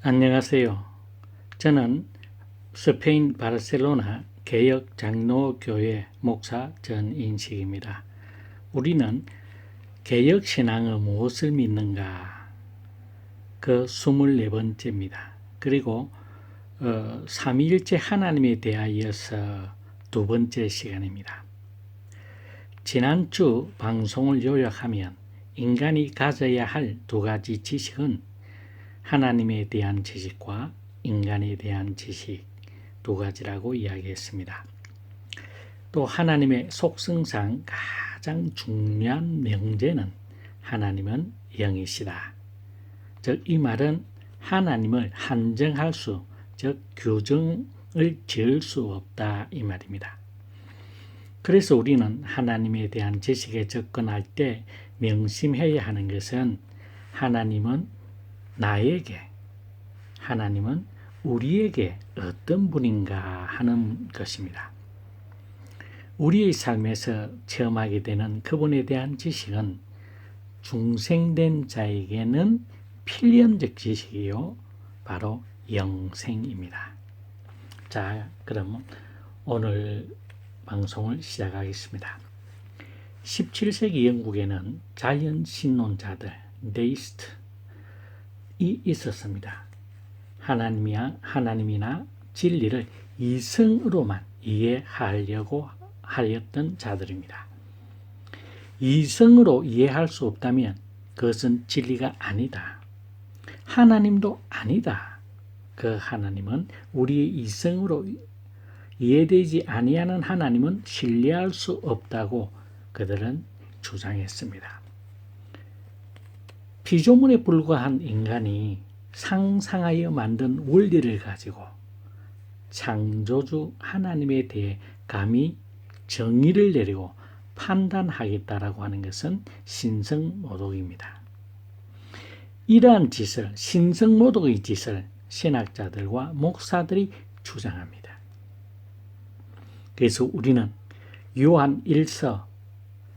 안녕하세요. 저는 스페인 바르셀로나 개역 장로교회 목사 전인식입니다. 우리는 개역 신앙의 무엇을 믿는가? 그 24번째입니다. 그리고 삼위일체 하나님에 대하여서 두 번째 시간입니다. 지난주 방송을 요약하면 인간이 가져야 할 두 가지 지식은 하나님에 대한 지식과 인간에 대한 지식 두 가지라고 이야기했습니다. 또 하나님의 속성상 가장 중요한 명제는 하나님은 영이시다. 즉 이 말은 하나님을 한정할 수, 즉 규정을 지을 수 없다 이 말입니다. 그래서 우리는 하나님에 대한 지식에 접근할 때 명심해야 하는 것은 하나님은 나에게, 하나님은 우리에게 어떤 분인가 하는 것입니다. 우리의 삶에서 체험하게 되는 그분에 대한 지식은 중생된 자에게는 필연적 지식이요, 바로 영생입니다. 자, 그럼 오늘 방송을 시작하겠습니다. 17세기 영국에는 자연신론자들, 데이스트 있었습니다. 하나님이나 진리를 이성으로만 이해하려고 하였던 자들입니다. 이성으로 이해할 수 없다면 그것은 진리가 아니다. 하나님도 아니다. 그 하나님은 우리의 이성으로 이해되지 아니하는 하나님은 신뢰할 수 없다고 그들은 주장했습니다. 피조물에 불과한 인간이 상상하여 만든 원리를 가지고 창조주 하나님에 대해 감히 정의를 내리고 판단하겠다라고 하는 것은 신성모독입니다. 이러한 짓을, 신성모독의 짓을 신학자들과 목사들이 주장합니다. 그래서 우리는 요한 1서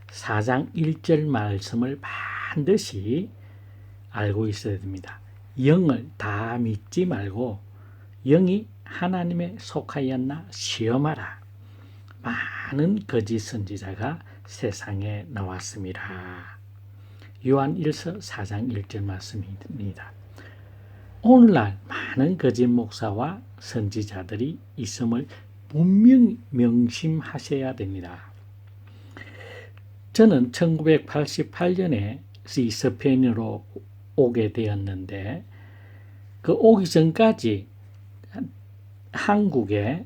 4장 1절 말씀을 반드시 알고 있어야 됩니다. 영을 다 믿지 말고 영이 하나님에 속하였나 시험하라. 많은 거짓 선지자가 세상에 나왔습니다. 요한 1서 4장 1절 말씀입니다. 오늘날 많은 거짓 목사와 선지자들이 있음을 분명히 명심하셔야 됩니다. 저는 1988년에 스페인으로 오게 되었는데 그 오기 전까지 한국에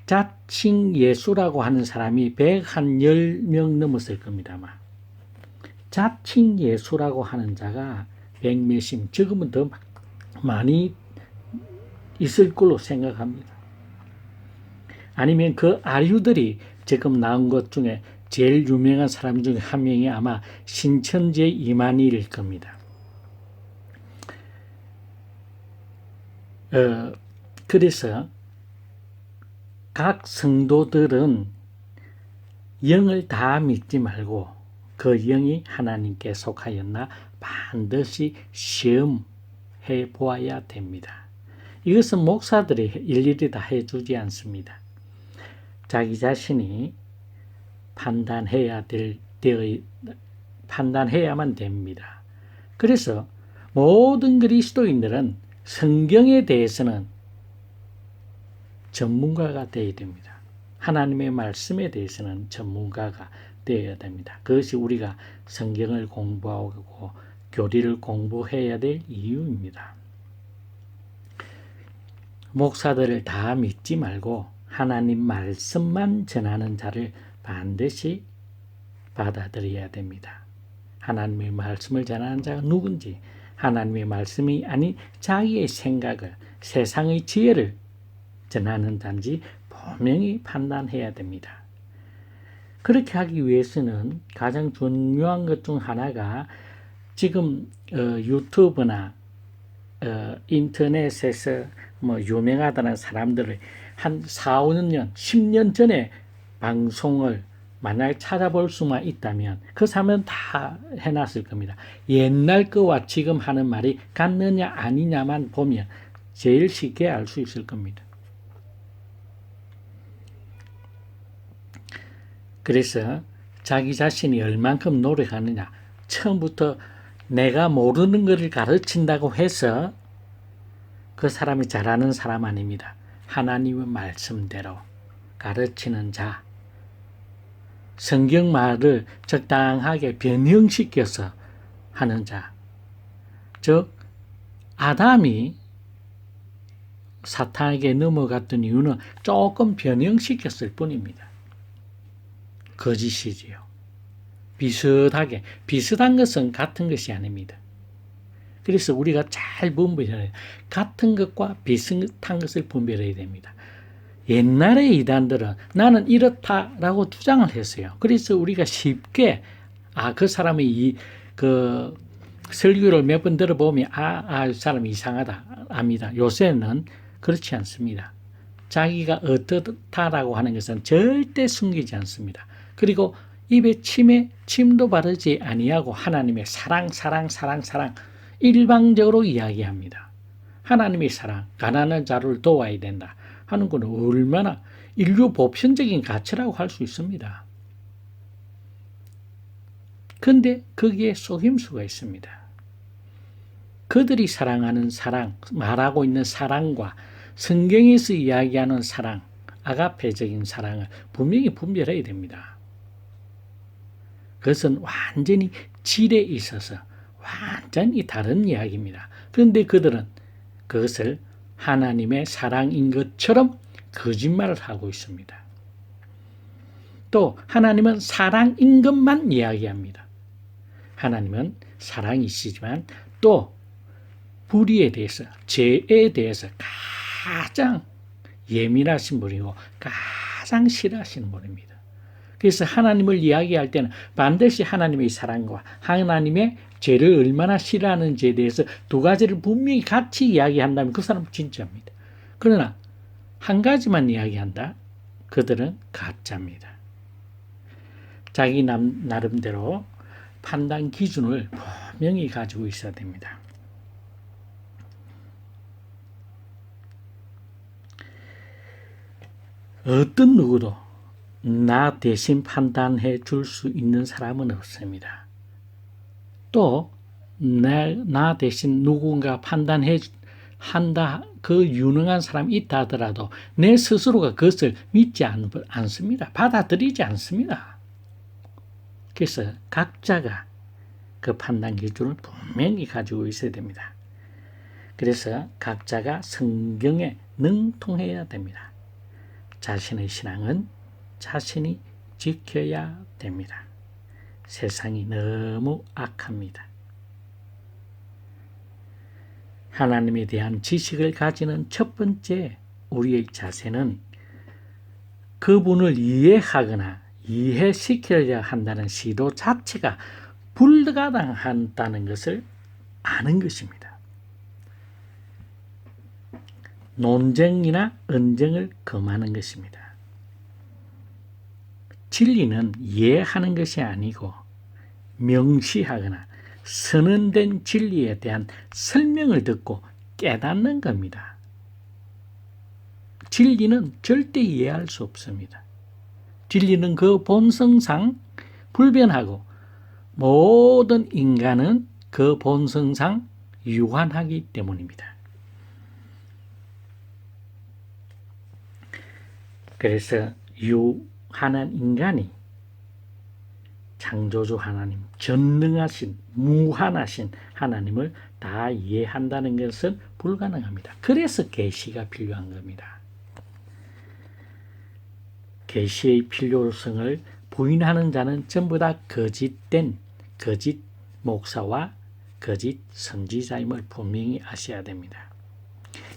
자칭 예수라고 하는 사람이 110명 넘었을 겁니다. 아마. 자칭 예수라고 하는 자가 100몇십, 지금은 더 많이 있을 걸로 생각합니다. 아니면 그 아류들이 지금 나온 것 중에 제일 유명한 사람 중에 한 명이 아마 신천지 이만희일 겁니다. 그래서 각 성도들은 영을 다 믿지 말고 그 영이 하나님께 속하였나 반드시 시험해 보아야 됩니다. 이것은 목사들이 일일이 다 해주지 않습니다. 자기 자신이 판단해야만 됩니다. 그래서 모든 그리스도인들은 성경에 대해서는 전문가가 되어야 됩니다. 하나님의 말씀에 대해서는 전문가가 되어야 됩니다. 그것이 우리가 성경을 공부하고 교리를 공부해야 될 이유입니다. 목사들을 다 믿지 말고 하나님 말씀만 전하는 자를 반드시 받아들여야 됩니다. 하나님의 말씀을 전하는 자가 누군지, 하나님의 말씀이 아닌 자기의 생각을, 세상의 지혜를 전하는 자인지 분명히 판단해야 됩니다. 그렇게 하기 위해서는 가장 중요한 것 중 하나가 지금 유튜브나 인터넷에서 유명하다는 사람들을 한 4, 5년, 10년 전에 방송을 만약에 찾아볼 수만 있다면 그 사람은 다 해놨을 겁니다. 옛날 거와 지금 하는 말이 같느냐 아니냐만 보면 제일 쉽게 알 수 있을 겁니다. 그래서 자기 자신이 얼만큼 노력하느냐, 처음부터 내가 모르는 것을 가르친다고 해서 그 사람이 잘하는 사람 아닙니다. 하나님의 말씀대로 가르치는 자, 성경 말을 적당하게 변형시켜서 하는 자, 즉 아담이 사탄에게 넘어갔던 이유는 조금 변형시켰을 뿐입니다. 거짓이지요. 비슷한 것은 같은 것이 아닙니다. 그래서 우리가 잘 분별해야 해요. 같은 것과 비슷한 것을 분별해야 됩니다. 옛날의 이단들은 나는 이렇다라고 주장을 했어요. 그래서 우리가 쉽게 그 사람이 그 설교를 몇 번 들어보면 이 사람이 이상하다 압니다. 요새는 그렇지 않습니다. 자기가 어떻다라고 하는 것은 절대 숨기지 않습니다. 그리고 입에 침도 바르지 아니하고 하나님의 사랑 일방적으로 이야기합니다. 하나님의 사랑, 가난한 자를 도와야 된다 하는 건 얼마나 인류 보편적인 가치라고 할 수 있습니다. 그런데 거기에 속임수가 있습니다. 그들이 사랑하는 사랑, 말하고 있는 사랑과 성경에서 이야기하는 사랑, 아가페적인 사랑을 분명히 분별해야 됩니다. 그것은 완전히 질에 있어서 완전히 다른 이야기입니다. 그런데 그들은 그것을 하나님의 사랑인 것처럼 거짓말을 하고 있습니다. 또 하나님은 사랑인 것만 이야기합니다. 하나님은 사랑이시지만 또 불의에 대해서, 죄에 대해서 가장 예민하신 분이고 가장 싫어하시는 분입니다. 그래서 하나님을 이야기할 때는 반드시 하나님의 사랑과 하나님의 죄를 얼마나 싫어하는지에 대해서 두 가지를 분명히 같이 이야기한다면 그 사람은 진짜입니다. 그러나 한 가지만 이야기한다? 그들은 가짜입니다. 자기 나름대로 판단 기준을 분명히 가지고 있어야 됩니다. 어떤 누구도 나 대신 판단해 줄 수 있는 사람은 없습니다. 또 나 대신 누군가 판단해 한다, 그 유능한 사람이 있다 하더라도 내 스스로가 그것을 믿지 않습니다. 받아들이지 않습니다. 그래서 각자가 그 판단 기준을 분명히 가지고 있어야 됩니다. 그래서 각자가 성경에 능통해야 됩니다. 자신의 신앙은 자신이 지켜야 됩니다. 세상이 너무 악합니다. 하나님에 대한 지식을 가지는 첫 번째 우리의 자세는 그분을 이해하거나 이해시키려 한다는 시도 자체가 불가당하다는 것을 아는 것입니다. 논쟁이나 언쟁을 금하는 것입니다. 진리는 이해하는 것이 아니고 명시하거나 선언된 진리에 대한 설명을 듣고 깨닫는 겁니다. 진리는 절대 이해할 수 없습니다. 진리는 그 본성상 불변하고 모든 인간은 그 본성상 유한하기 때문입니다. 그래서 유한한 인간이 창조주 하나님, 전능하신 무한하신 하나님을 다 이해한다는 것은 불가능합니다. 그래서 계시가 필요한 겁니다. 계시의 필요성을 부인하는 자는 전부 다 거짓된 거짓 목사와 거짓 선지자임을 분명히 아셔야 됩니다.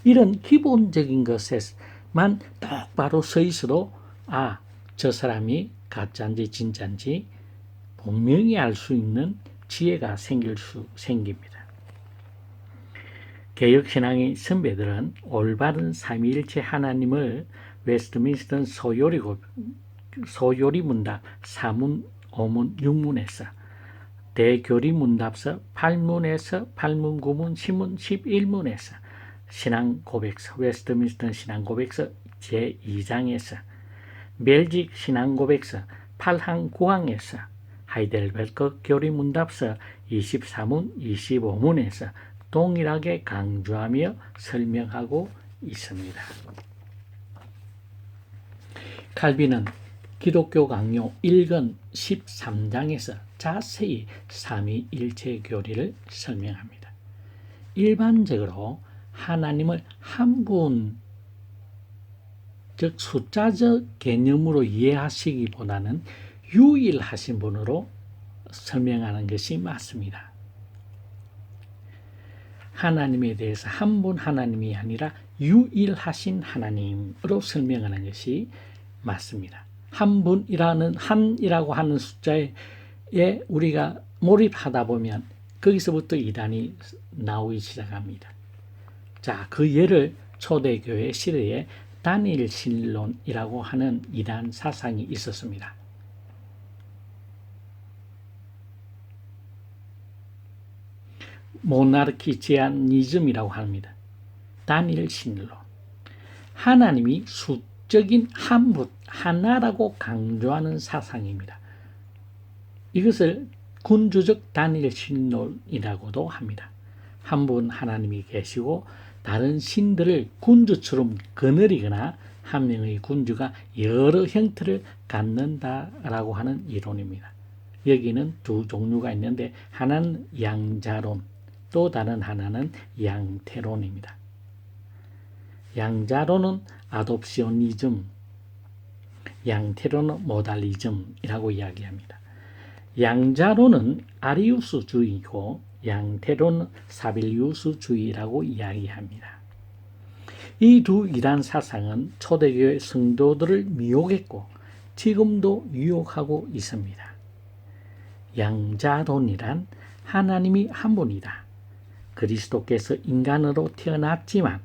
이런 기본적인 것에만 똑바로 서 있어도 저 사람이 가짜인지 진짜인지 분명히 알 수 있는 지혜가 생깁니다. 개혁신앙의 선배들은 올바른 삼위일체 하나님을 웨스트민스터 소요리 소요리문답 4문, 5문, 6문에서 대교리문답서 8문에서 8문, 9문, 10문, 11문에서 신앙고백서 웨스트민스터 신앙고백서 제2장에서 멜직 신앙고백서 8항 9항에서 하이델베르크 교리문답서 24문, 25문에서 동일하게 강조하며 설명하고 있습니다. 칼빈은 기독교 강요 1권 13장에서 자세히 삼위일체 교리를 설명합니다. 일반적으로 하나님을 한 분, 즉 숫자적 개념으로 이해하시기보다는 유일하신 분으로 설명하는 것이 맞습니다. 하나님에 대해서 한 분 하나님이 아니라 유일하신 하나님으로 설명하는 것이 맞습니다. 한 분이라는 한이라고 하는 숫자에 우리가 몰입하다 보면 거기서부터 이단이 나오기 시작합니다. 자, 그 예를 초대교회 시대에 단일 신론이라고 하는 이단 사상이 있었습니다. 모나르키지아니즘이라고 합니다. 단일 신론. 하나님이 수적인 한 분, 하나라고 강조하는 사상입니다. 이것을 군주적 단일 신론이라고도 합니다. 한 분 하나님이 계시고 다른 신들을 군주처럼 거느리거나 한 명의 군주가 여러 형태를 갖는다라고 하는 이론입니다. 여기는 두 종류가 있는데 하나는 양자론, 또 다른 하나는 양태론입니다. 양자론은 아놉시오니즘, 양태론은 모달리즘이라고 이야기합니다. 양자론은 아리우스주의고 양태론은 사빌리우스주의라고 이야기합니다. 이 두 이단 사상은 초대교회 성도들을 미혹했고 지금도 유혹하고 있습니다. 양자론이란 하나님이 한 분이다. 그리스도께서 인간으로 태어났지만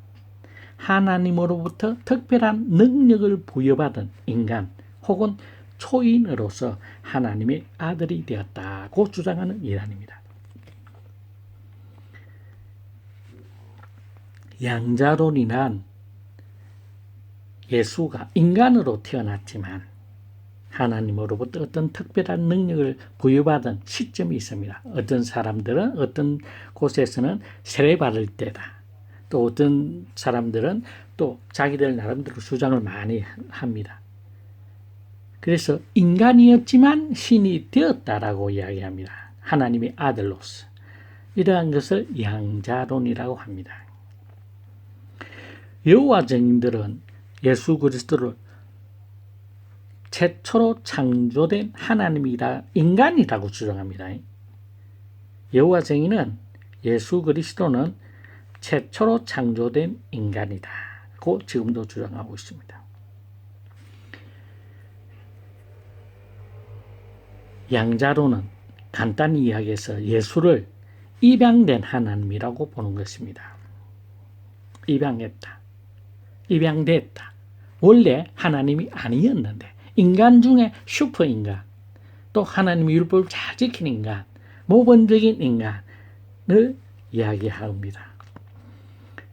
하나님으로부터 특별한 능력을 부여받은 인간 혹은 초인으로서 하나님의 아들이 되었다고 주장하는 이단입니다. 양자론이란 예수가 인간으로 태어났지만 하나님으로부터 어떤 특별한 능력을 부여받은 시점이 있습니다. 어떤 사람들은 어떤 곳에서는 세례받을 때다. 또 어떤 사람들은 또 자기들 나름대로 주장을 많이 합니다. 그래서 인간이었지만 신이 되었다라고 이야기합니다. 하나님의 아들로서. 이러한 것을 양자론이라고 합니다. 여호와 증인들은 예수 그리스도를 최초로 창조된 하나님이다, 인간이라고 주장합니다. 여호와 증인은 예수 그리스도는 최초로 창조된 인간이다고 지금도 주장하고 있습니다. 양자론은 간단히 이야기해서 예수를 입양된 하나님이라고 보는 것입니다. 입양했다. 입양됐다. 원래 하나님이 아니었는데 인간 중에 슈퍼인간, 또 하나님의 율법을 잘 지키는 인간, 모범적인 인간을 이야기합니다.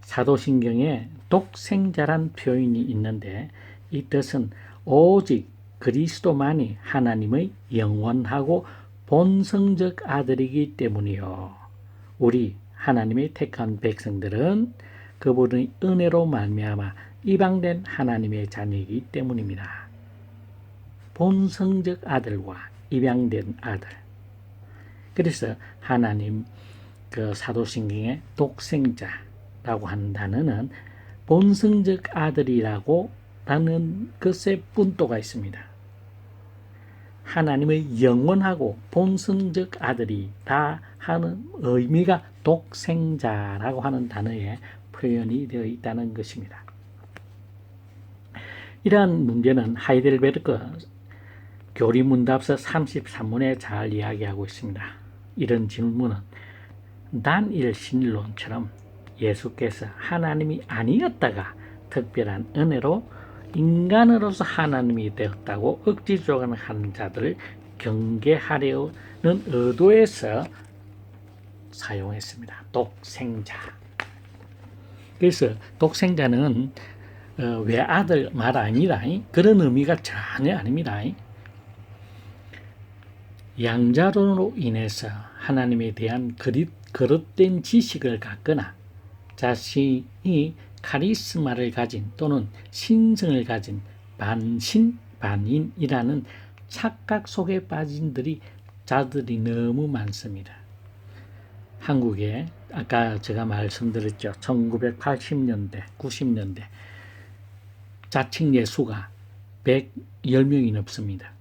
사도신경에 독생자란 표현이 있는데 이 뜻은 오직 그리스도만이 하나님의 영원하고 본성적 아들이기 때문이요. 우리 하나님의 택한 백성들은 그분의 은혜로 말미암아 입양된 하나님의 자녀이기 때문입니다. 본성적 아들과 입양된 아들. 그래서 하나님 사도신경의 독생자라고 하는 단어는 본성적 아들이라고 라는 것에 분도가 있습니다. 하나님의 영원하고 본성적 아들이다 하는 의미가 독생자라고 하는 단어에 표현이 되어 있다는 것입니다. 이러한 문제는 하이델베르크 교리문답서 33문에 잘 이야기하고 있습니다. 이런 질문은 단일신론처럼 예수께서 하나님이 아니었다가 특별한 은혜로 인간으로서 하나님이 되었다고 억지 주장하는 자들을 경계하려는 의도에서 사용했습니다. 독생자. 그래서 독생자는 외아들 말 아닙니다. 그런 의미가 전혀 아닙니다. 양자론으로 인해서 하나님에 대한 거듭된 지식을 갖거나 자신이 카리스마를 가진 또는 신성을 가진 반신, 반인이라는 착각 속에 빠진 자들이 너무 많습니다. 한국에 아까 제가 말씀드렸죠. 1980년대, 90년대 자칭 예수가 110명이 넘습니다.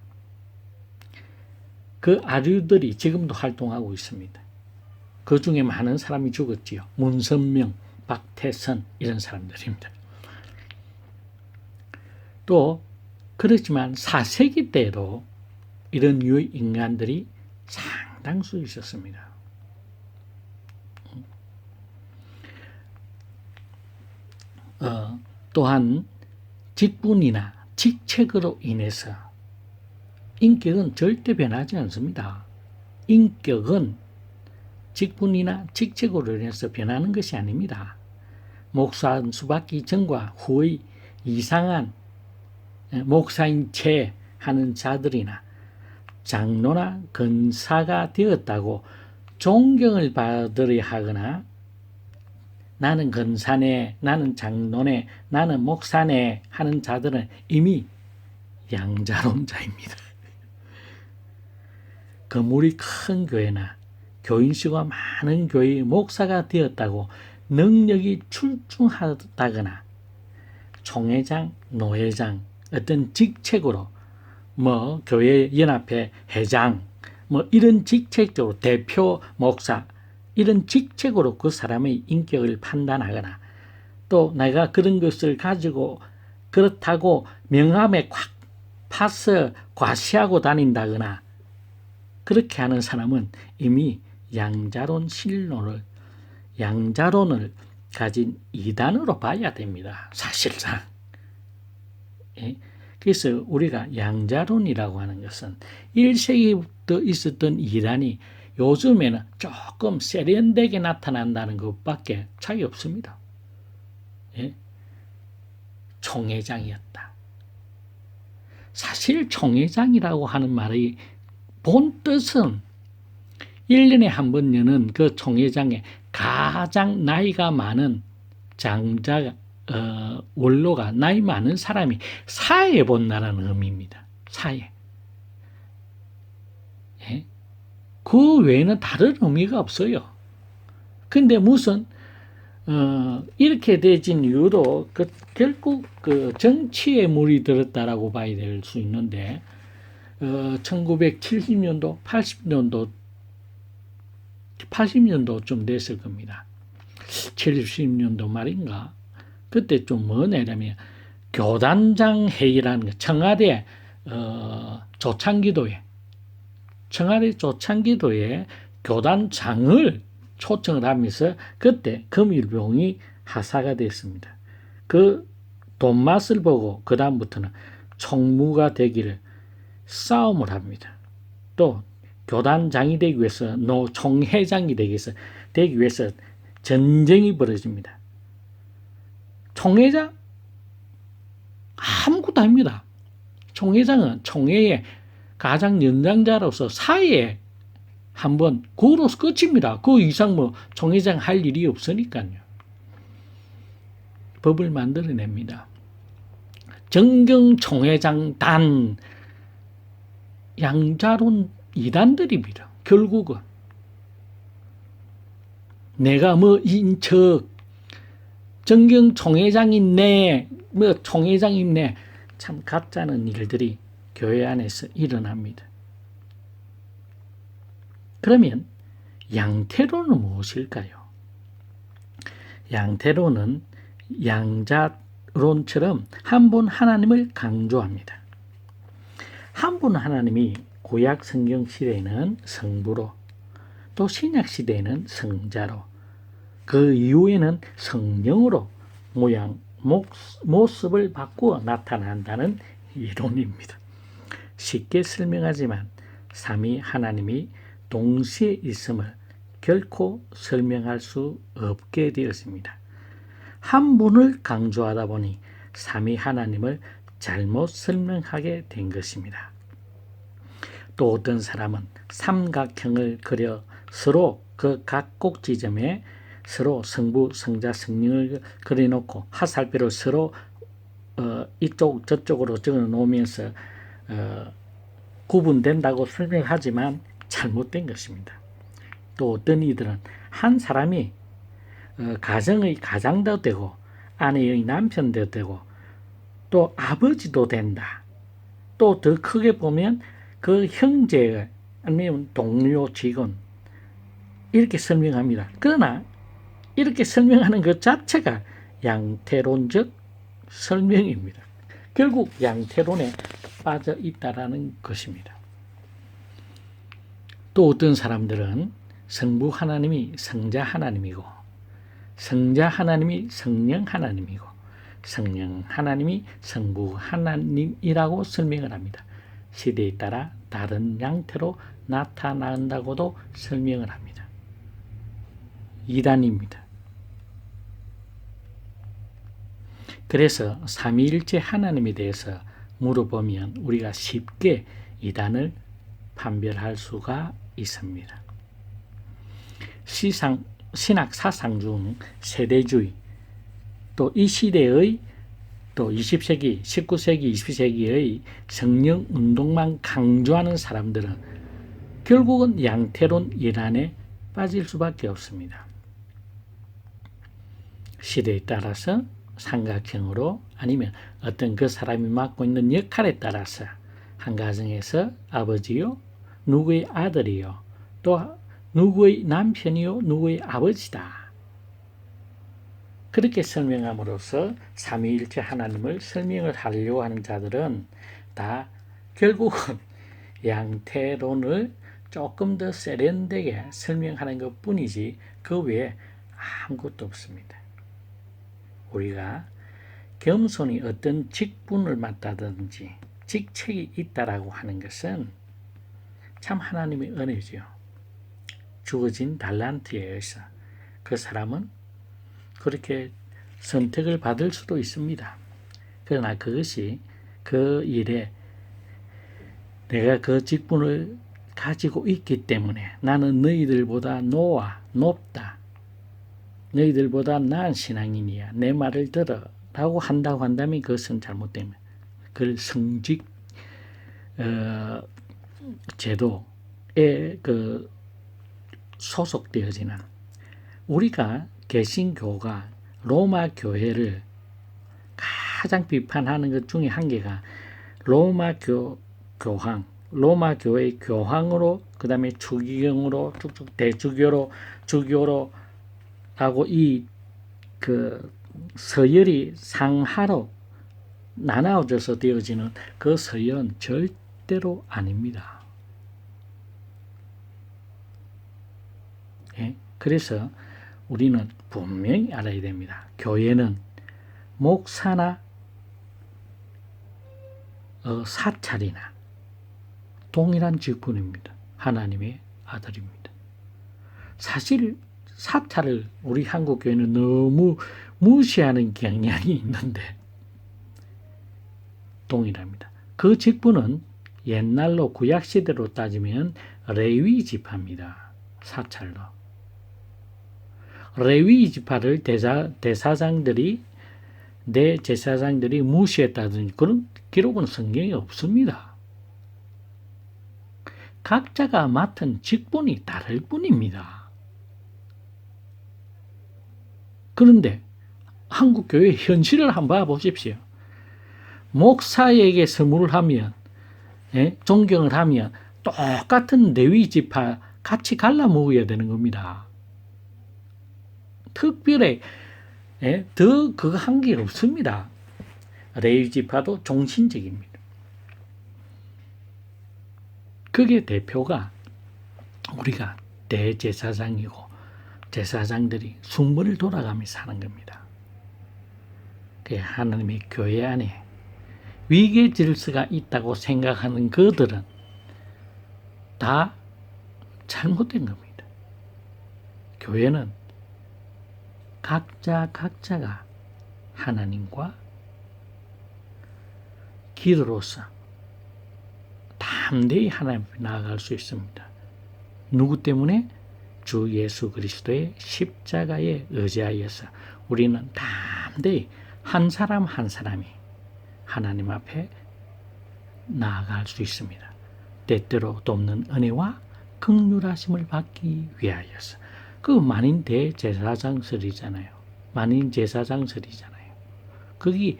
그 아류들이 지금도 활동하고 있습니다. 그 중에 많은 사람이 죽었지요. 문선명, 박태선 이런 사람들입니다. 또 그렇지만 4세기 때도 이런 유의 인간들이 상당수 있었습니다. 또한 직분이나 직책으로 인해서 인격은 절대 변하지 않습니다. 인격은 직분이나 직책으로 인해서 변하는 것이 아닙니다. 목사 수받기 전과 후의 이상한 목사인 채 하는 자들이나 장로나 권사가 되었다고 존경을 받으려 하거나 나는 권사네, 나는 장로네, 나는 목사네 하는 자들은 이미 양자론자입니다. 건물이 큰 교회나 교인수가 많은 교회의 목사가 되었다고 능력이 출중하다거나 총회장, 노회장 어떤 직책으로 교회 연합회 회장 이런 직책적으로 대표 목사 이런 직책으로 그 사람의 인격을 판단하거나 또 내가 그런 것을 가지고 그렇다고 명함에 콱 파서 과시하고 다닌다거나 그렇게 하는 사람은 이미 양자론을 가진 이단으로 봐야 됩니다. 사실상. 그래서 우리가 양자론이라고 하는 것은 1세기부터 있었던 이단이 요즘에는 조금 세련되게 나타난다는 것밖에 차이 없습니다. 총회장이었다. 사실 총회장이라고 하는 말의 본 뜻은 1년에 한 번 여는 그 총회장에 가장 나이가 많은 원로가 나이 많은 사람이 사회에 본다는 의미입니다. 사회. 그 외에는 다른 의미가 없어요. 근데 무슨 이렇게 되진 이유로 결국 정치에 물이 들었다라고 봐야 될 수 있는데 1970년도, 80년도쯤 됐을 겁니다. 70년도 말인가? 그때 좀 뭐냐면 교단장 회의라는 거, 청와대 조창기도에 교단장을 초청을 하면서 그때 금일봉이 하사가 됐습니다. 그 돈맛을 보고 그 다음부터는 총무가 되기를 싸움을 합니다. 또 교단장이 되기 위해서 총회장이 되기 위해서 전쟁이 벌어집니다. 총회장? 아무것도 아닙니다. 총회장은 총회의 가장 연장자로서 사회에 한번 그로서 끝입니다. 그 이상 총회장 할 일이 없으니까요. 법을 만들어냅니다. 정경총회장 단 양자론 이단들입니다. 결국은 내가 인척 정경총회장이네 총회장이네 참 가짜는 일들이 교회 안에서 일어납니다. 그러면 양태론은 무엇일까요? 양태론은 양자론처럼 한 분 하나님을 강조합니다. 한 분 하나님이 구약 성경 시대에는 성부로 또 신약 시대에는 성자로 그 이후에는 성령으로 모습을 바꾸어 나타난다는 이론입니다. 쉽게 설명하지만 삼위 하나님이 동시에 있음을 결코 설명할 수 없게 되었습니다. 한 분을 강조하다 보니 삼위 하나님을 잘못 설명하게 된 것입니다. 또 어떤 사람은 삼각형을 그려 서로 그 각 꼭지점에 서로 성부, 성자, 성령을 그려놓고 화살표를 서로 이쪽 저쪽으로 적어놓으면서 구분된다고 설명하지만 잘못된 것입니다. 또 어떤 이들은 한 사람이 가정의 가장도 되고 아내의 남편도 되고 또 아버지도 된다. 또 더 크게 보면 그 형제 아니면 동료 직원 이렇게 설명합니다. 그러나 이렇게 설명하는 것 자체가 양태론적 설명입니다. 결국 양태론에 빠져 있다라는 것입니다. 또 어떤 사람들은 성부 하나님이 성자 하나님이고 성자 하나님이 성령 하나님이고 성령 하나님이 성부 하나님이라고 설명을 합니다. 시대에 따라 다른 양태로 나타난다고도 설명을 합니다. 이단입니다. 그래서 삼위일체 하나님에 대해서 물어보면 우리가 쉽게 이단을 판별할 수가 있습니다. 신학 사상 중 세대주의, 또 이 시대의 또 20세기, 19세기, 20세기의 성령 운동만 강조하는 사람들은 결국은 양태론 이단에 빠질 수밖에 없습니다. 시대에 따라서 삼각형으로 아니면 어떤 그 사람이 맡고 있는 역할에 따라서 한 가정에서 아버지요, 누구의 아들이요, 또 누구의 남편이요, 누구의 아버지다. 그렇게 설명함으로써 삼위일체 하나님을 설명을 하려고 하는 자들은 다 결국은 양태론을 조금 더 세련되게 설명하는 것 뿐이지 그 외에 아무것도 없습니다. 우리가 겸손히 어떤 직분을 맡다든지 직책이 있다라고 하는 것은 참 하나님의 은혜죠. 주어진 달란트에 의해서 그 사람은 그렇게 선택을 받을 수도 있습니다. 그러나 그것이 그 일에 내가 그 직분을 가지고 있기 때문에 나는 너희들보다 높다. 너희들보다 나은 신앙인이야. 내 말을 들어. 라고 한다고 한다면 그것은 잘못됩니다. 그걸 성직 제도에 소속되어지는 우리가 개신교가 로마 교회를 가장 비판하는 것 중에 한 개가 로마 교회의 교황으로 그 다음에 추기경으로 쭉쭉 대주교로 주교로 하고 이 서열이 상하로 나눠져서 되어지는 그 서열은 절대로 아닙니다. 예? 그래서 우리는 분명히 알아야 됩니다. 교회는 목사나 사찰이나 동일한 직분입니다. 하나님의 아들입니다. 사실 사찰을 우리 한국 교회는 너무 무시하는 경향이 있는데 동일합니다. 그 직분은 옛날로 구약시대로 따지면 레위 지파입니다. 사찰로. 레위 지파를 대제사장들이 무시했다든지 그런 기록은 성경에 없습니다. 각자가 맡은 직분이 다를 뿐입니다. 그런데 한국 교회 현실을 한번 봐보십시오. 목사에게 선물을 하면, 존경을 하면 똑같은 레위 지파 같이 갈라 먹어야 되는 겁니다. 특별히 더 그거 한 게 없습니다. 레위 지파도 종신적입니다. 그게 대표가 우리가 대제사장이고 제사장들이 순번을 돌아가면서 사는 겁니다. 그 하나님의 교회 안에 위계 질서가 있다고 생각하는 그들은 다 잘못된 겁니다. 교회는 각자가 하나님과 기도로서 담대히 하나님 앞에 나아갈 수 있습니다. 누구 때문에? 주 예수 그리스도의 십자가에 의지하여서 우리는 담대히 한 사람 한 사람이 하나님 앞에 나아갈 수 있습니다. 때때로 돕는 은혜와 긍휼하심을 받기 위하여서. 그 만인 대제사장설이잖아요. 만인 제사장설이잖아요. 거기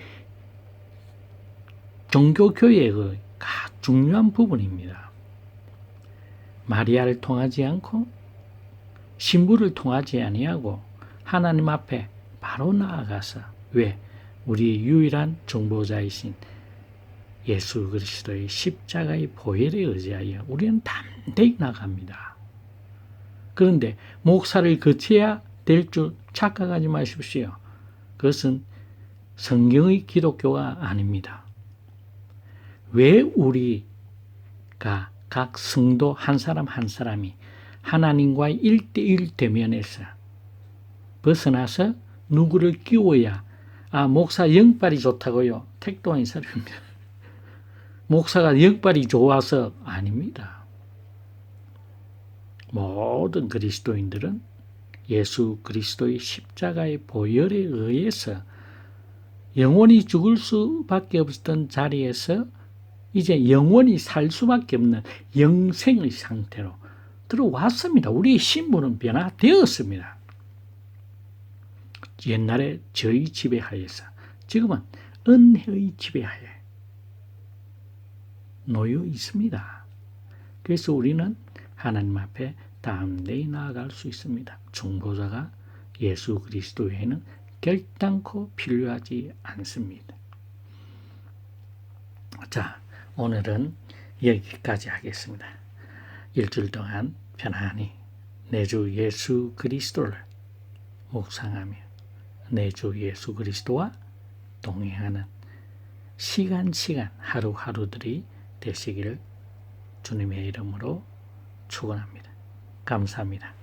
종교교회의 중요한 부분입니다. 마리아를 통하지 않고 신부를 통하지 아니하고 하나님 앞에 바로 나아가서 왜? 우리 유일한 중보자이신 예수 그리스도의 십자가의 보혈에 의지하여 우리는 담대히 나갑니다. 그런데 목사를 거쳐야 될 줄 착각하지 마십시오. 그것은 성경의 기독교가 아닙니다. 왜 우리가 각 성도 한 사람 한 사람이 하나님과의 1대1 대면에서 벗어나서 누구를 끼워야 목사 영빨이 좋다고요? 택도 아닌 사람입니다. 목사가 영빨이 좋아서 아닙니다. 모든 그리스도인들은 예수 그리스도의 십자가의 보혈에 의해서 영원히 죽을 수밖에 없었던 자리에서 이제 영원히 살 수밖에 없는 영생의 상태로 들어왔습니다. 우리의 신분은 변화되었습니다. 옛날에 저희 지배하에서 지금은 은혜의 지배하에 놓여 있습니다. 그래서 우리는 하나님 앞에 담대히 나아갈 수 있습니다. 중보자가 예수 그리스도 외에는 결단코 필요하지 않습니다. 자, 오늘은 여기까지 하겠습니다. 일주일 동안 편안히 내 주 예수 그리스도를 묵상하며 내 주 예수 그리스도와 동행하는 시간 하루하루들이 되시기를 주님의 이름으로 축원합니다. 감사합니다.